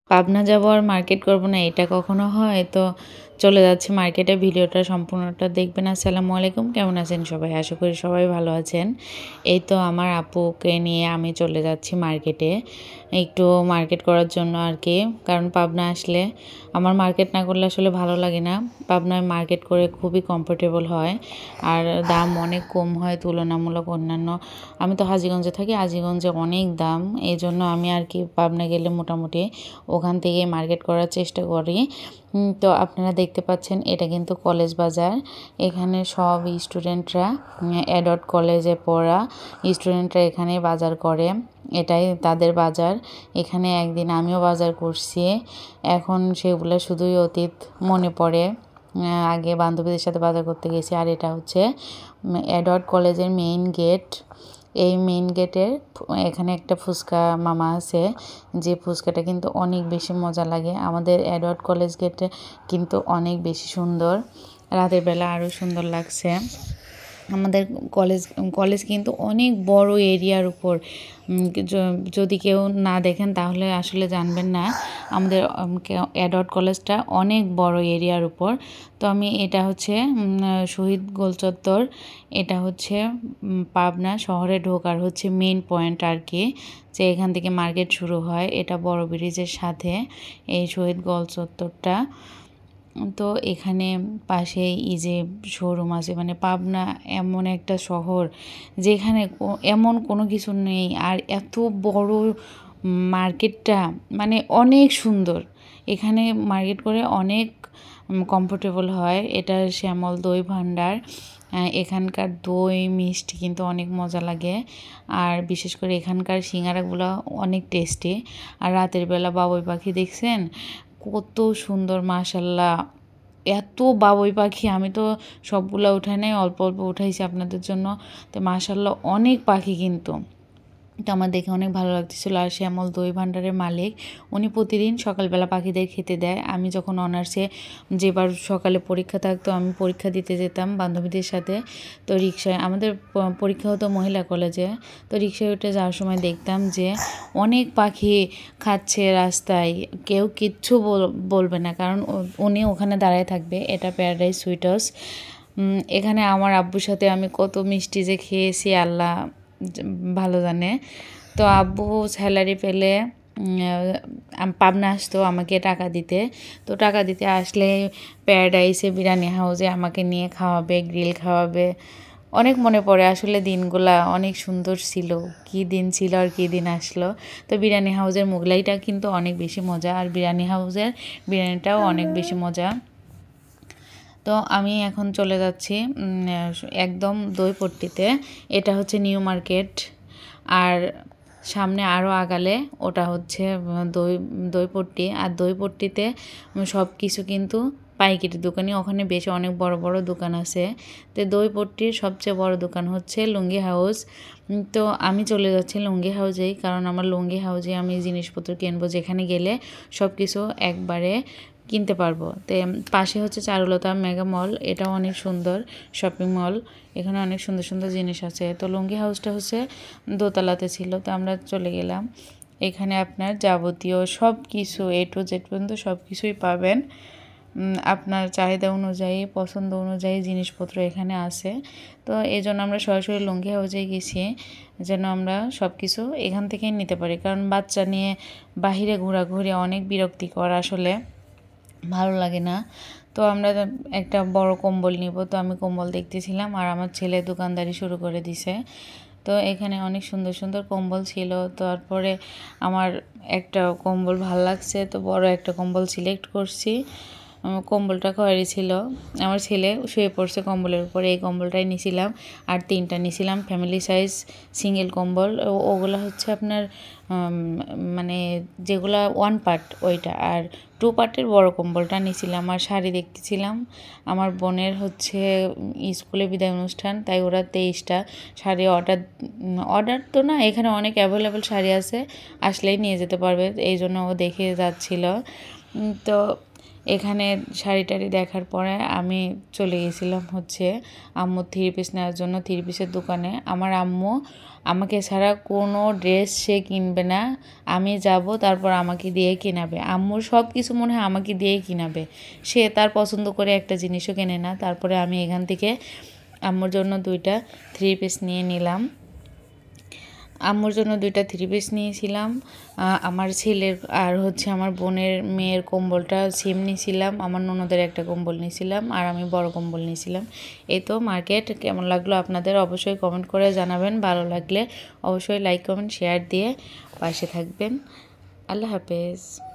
পাবনা যাবো আর মার্কেট করব না, এটা কখনো হয়? তো চলে যাচ্ছি মার্কেটে, ভিডিওটা সম্পূর্ণটা দেখবেন। আসসালামু আলাইকুম, কেমন আছেন সবাই? আশা করি সবাই ভালো আছেন। এই তো আমার আপুকে নিয়ে আমি চলে যাচ্ছি মার্কেটে, একটু মার্কেট করার জন্য আর কি। কারণ পাবনা আসলে আমার মার্কেট না করলে আসলে ভালো লাগে না। পাবনায় মার্কেট করে খুবই কমফোর্টেবল হয়, আর দাম অনেক কম হয় তুলনামূলক অন্যান্য। আমি তো হাজীগঞ্জে থাকি, হাজীগঞ্জে অনেক দাম, এই জন্য আমি আর কি পাবনা গেলে মোটামুটি ওখান থেকে মার্কেট করার চেষ্টা করি। তো আপনারা দেখতে পাচ্ছেন এটা কিন্তু কলেজ বাজার। এখানে সব স্টুডেন্টরা, অ্যাডট কলেজে পড়া স্টুডেন্টরা এখানে বাজার করে, এটাই তাদের বাজার। এখানে একদিন আমিও বাজার করছি, এখন সেগুলো শুধুই অতীত মনে পড়ে। আগে বান্ধবীদের সাথে বাজার করতে গেছি। আর এটা হচ্ছে অ্যাডট কলেজের মেইন গেট। এই মেইন গেটের এখানে একটা ফুচকা মামা আছে, যে ফুচকাটা কিন্তু অনেক বেশি মজা লাগে। আমাদের অ্যাডওয়ার্ড কলেজ গেটে কিন্তু অনেক বেশি সুন্দর, রাতের বেলা আরও সুন্দর লাগছে। আমাদের কলেজ কিন্তু অনেক বড় এরিয়ার উপর। যদি কেউ না দেখেন তাহলে আসলে জানবেন না, আমাদের অ্যাডওয়ার্ড কলেজটা অনেক বড় এরিয়ার উপর। তো আমি এটা হচ্ছে শহীদ গোলচত্বর, এটা হচ্ছে পাবনা শহরে ঢোকার হচ্ছে মেইন পয়েন্ট আর কি, যে এখান থেকে মার্কেট শুরু হয়। এটা বড় ব্রিজের সাথে এই শহীদ গোলচত্বরটা। তো এখানে পাশেই এই যে শোরুম আছে, মানে পাবনা এমন একটা শহর যেখানে এমন কোনো কিছু নেই, আর এত বড় মার্কেটটা মানে অনেক সুন্দর। এখানে মার্কেট করে অনেক কমফোর্টেবল হয়। এটা শ্যামল দই ভাণ্ডার, এখানকার দই মিষ্টি কিন্তু অনেক মজা লাগে, আর বিশেষ করে এখানকার সিঙ্গারাগুলো অনেক টেস্টি। আর রাতের বেলা বাবুই পাখি দেখছেন কত সুন্দর, মাশাল্লাহ এত বাবুই পাখি! আমি তো সবগুলা উঠাই নাই, অল্প অল্প উঠাইছি আপনাদের জন্য। তো মাশাল্লাহ অনেক পাখি কিন্তু, তো আমার দেখে অনেক ভালো লাগতেছিল। আর শ্যামল দই ভাণ্ডারের মালিক, উনি প্রতিদিন সকালবেলা পাখিদের খেতে দেয়। আমি যখন অনার্সে যেবার সকালে পরীক্ষা থাকতো, আমি পরীক্ষা দিতে যেতাম বান্ধবীদের সাথে। তো রিক্সায়, আমাদের পরীক্ষা হতো মহিলা কলেজে, তো রিক্সায় উঠে যাওয়ার সময় দেখতাম যে অনেক পাখি খাচ্ছে রাস্তায়, কেউ কিচ্ছু বলবে না, কারণ উনি ওখানে দাঁড়ায় থাকবে। এটা প্যারাডাইস সুইটস। এখানে আমার আব্বুর সাথে আমি কত মিষ্টি যে খেয়েছি আল্লাহ ভালো জানে। তো আব্বু স্যালারি পেলে পাবনা আসতো আমাকে টাকা দিতে। তো টাকা দিতে আসলে প্যারাডাইসে বিরিয়ানি হাউসে আমাকে নিয়ে খাওয়াবে, গ্রিল খাওয়াবে। অনেক মনে পড়ে আসলে দিনগুলা, অনেক সুন্দর ছিল। কী দিন ছিল আর কী দিন আসলো। তো বিরিয়ানি হাউসের মোগলাইটা কিন্তু অনেক বেশি মজা, আর বিরিয়ানি হাউসের বিরিয়ানিটাও অনেক বেশি মজা। তো আমি এখন চলে যাচ্ছি একদম দইপট্টিতে, এটা হচ্ছে নিউ মার্কেট। আর সামনে আরও আগালে ওটা হচ্ছে দইপট্টি। আর দইপট্টিতে সব কিছু কিন্তু পাইকারি দোকানি, ওখানে বেশি অনেক বড় বড় দোকান আছে। তো দইপট্টির সবচেয়ে বড় দোকান হচ্ছে লুঙ্গি হাউস। তো আমি চলে যাচ্ছি লুঙ্গি হাউসেই, কারণ আমার লুঙ্গি হাউসে আমি জিনিসপত্র কিনবো, যেখানে গেলে সব কিছু একবারে কিনতে পারবো। তো পাশে হচ্ছে চারুলতা মেগা মল, এটাও অনেক সুন্দর শপিং মল, এখানে অনেক সুন্দর সুন্দর জিনিস আছে। তো লুঙ্গি হাউসটা হচ্ছে দোতলাতে ছিল, তো আমরা চলে গেলাম। এখানে আপনার যাবতীয় সব কিছু A to Z পর্যন্ত সব কিছুই পাবেন। আপনার চাহিদা অনুযায়ী, পছন্দ অনুযায়ী জিনিসপত্র এখানে আছে। তো এই জন্য আমরা সরাসরি লুঙ্গি হাউসে গেছি, যেন আমরা সব কিছু এখান থেকেই নিতে পারি। কারণ বাচ্চা নিয়ে বাহিরে ঘোরাঘুরি অনেক বিরক্তিকর, আসলে ভালো লাগে না। তো আমরা একটা বড় কম্বল নিব, তো আমি কম্বল দেখতেছিলাম, আর আমার ছেলে দোকানদারি শুরু করে দিছে। তো এখানে অনেক সুন্দর সুন্দর কম্বল ছিল। তারপরে আমার একটা কম্বল ভাল লাগছে, তো বড় একটা কম্বল সিলেক্ট করছি। কম্বলটা খয়েরি ছিল, আমার ছেলে শুয়ে পড়ছে কম্বলের উপরে, এই কম্বলটাই নিয়েছিলাম। আর 3টা নিয়েছিলাম ফ্যামিলি সাইজ সিঙ্গেল কম্বল, ওগুলো হচ্ছে আপনার মানে যেগুলা 1 পার্ট ওইটা, আর 2 পার্টের বড় কম্বলটা নিয়েছিলাম। আর শাড়ি দেখতেছিলাম, আমার বোনের হচ্ছে স্কুলে বিদায় অনুষ্ঠান, তাই ওরা 23টা শাড়ি অর্ডার তো না, এখানে অনেক অ্যাভেলেবেল শাড়ি আছে, আসলেই নিয়ে যেতে পারবে, এই জন্য ও দেখে যাচ্ছিল। তো এখানে শাড়ি টাড়ি দেখার পরে আমি চলে গেছিলাম হচ্ছে আম্মুর 3 পিস নেওয়ার জন্য 3 পিসের দোকানে। আমার আম্মু আমাকে ছাড়া কোনো ড্রেস সে কিনবে না, আমি যাব তারপর আমাকে দিয়ে কিনাবে। আম্মুর সব কিছু মনে হয় আমাকে দিয়েই কিনাবে, সে তার পছন্দ করে একটা জিনিসও কেনে না। তারপরে আমি এখান থেকে আম্মুর জন্য 2টা 3 পিস নিয়ে নিলাম। আম্মুর জন্য 2টা 3 পিস নিয়েছিলাম, আমার ছেলের আর হচ্ছে আমার বোনের মেয়ের কম্বলটা সেম নিয়েছিলাম, আমার ননদের একটা কম্বল নিয়েছিলাম, আর আমি বড় কম্বল নিয়েছিলাম। এই তো মার্কেট কেমন লাগলো আপনাদের অবশ্যই কমেন্ট করে জানাবেন, ভালো লাগলে অবশ্যই লাইক কমেন্ট শেয়ার দিয়ে পাশে থাকবেন। আল্লাহ হাফেজ।